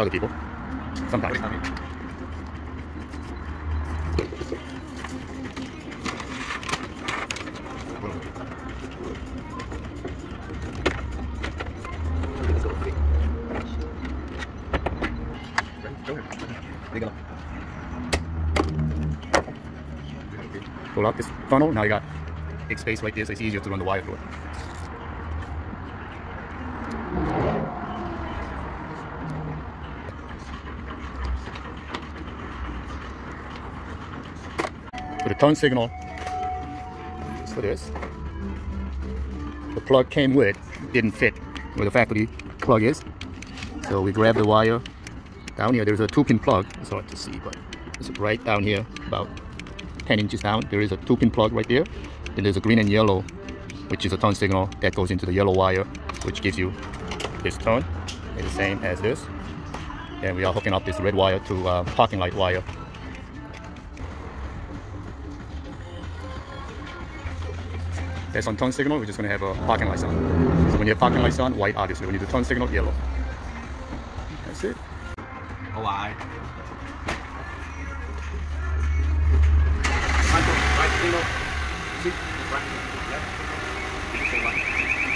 other people. Sometimes. Pull out this funnel. Now you got big space right there, so it's easier to run the wire through it. For the turn signal, just for this, the plug came with, didn't fit where the factory plug is. So we grabbed the wire down here. There's a 2-pin plug. It's hard to see, but it's right down here, about 10 inches down. There is a 2-pin plug right there. Then there's a green and yellow, which is a turn signal that goes into the yellow wire, which gives you this turn. It's the same as this. And we are hooking up this red wire to parking light wire. That's on turn signal. We're just going to have a parking light on. So when you have parking lights on, white obviously. When you do turn signal, yellow. That's it. Oh, why? Right signal. See? Right. Left.